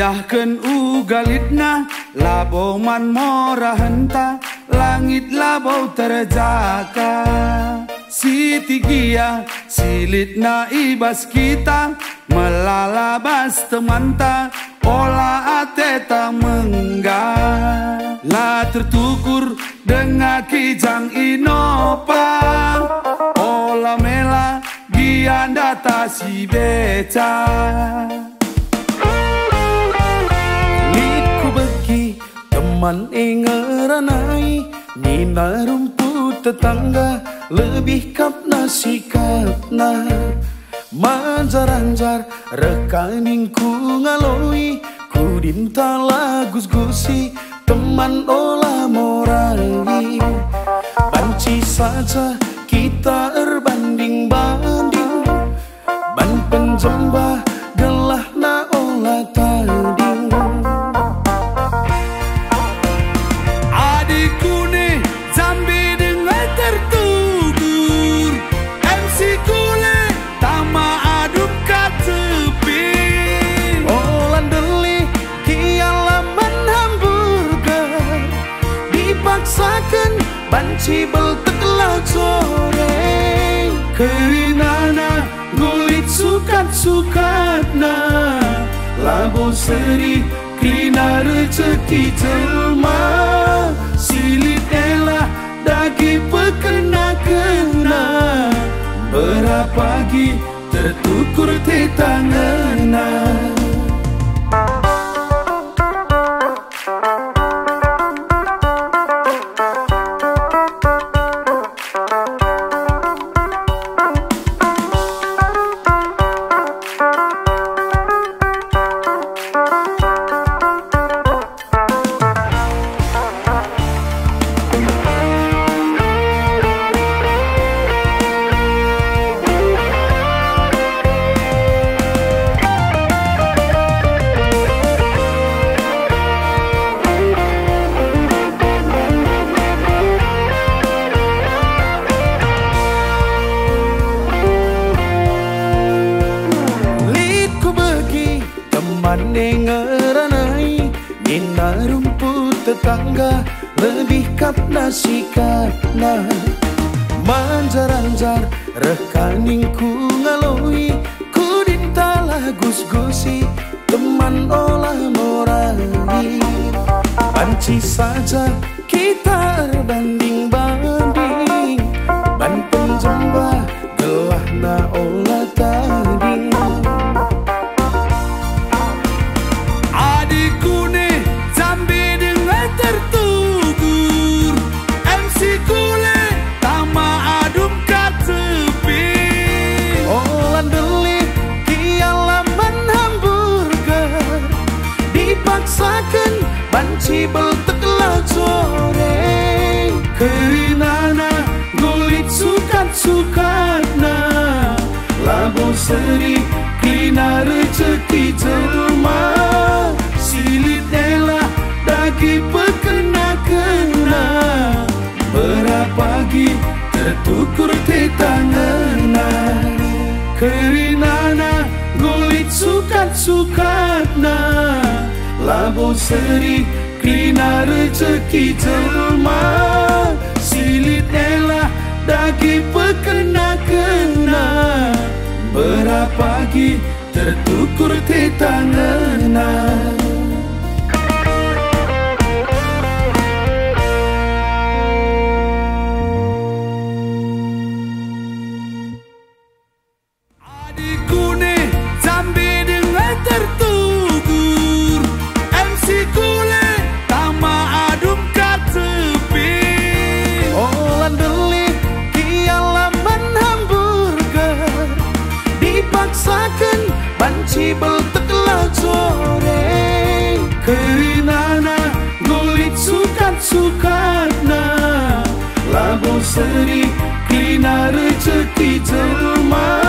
Ayahkeun ugalitna labo man mora henta langit labo terjaka Siti Gia silitna ibas kita melalabas temanta olah ateta menggah la tertukur dengan kijang inopa olah mela giandata si beca liku bagi teman engeranai nina rumput tetangga lebih kapna sikapna manjar-anjar rekaningku ngaloi kudinta lagus gusi teman olah morali banci saja kita erbanding-banding ban penjembah gelah na olah tading adikku nih Jambi dengan tertugur MC Kule tama aduk katepi olan deli kialaman hamburger dipaksakan banci belteklah sore kerinana ngulit sukat-sukatna labo seri krina rezeki jelma silit elah dagi pekena-kena berapa pagi tertukur di tanganna Manengeranai nina rumput tetangga lebih kapna sikapna manjar-anjar rekaningku ngaloi kudinta lagus gusi teman olah morali banci saja kita erbanding-banding ban penjembah gelah na olah tading banci belteklah sore kerinana ngulit sukat-sukatna labo seri krina rezeki jelma silit elah dagi pekena-kena berapa pagi tertukur di tanganna kerinana ngulit sukat-sukatna labo seri krina rezeki jelma silit elah dagi pekena-kena berapa pagi tertukur di tanganna adikku nih Jambi dengan tertugur MC Kule tama aduk katepi olan deli kialaman hamburger dipaksakan banci belteklah sore kerinana ngulit sukat-sukatna labo seri krina rezeki jelma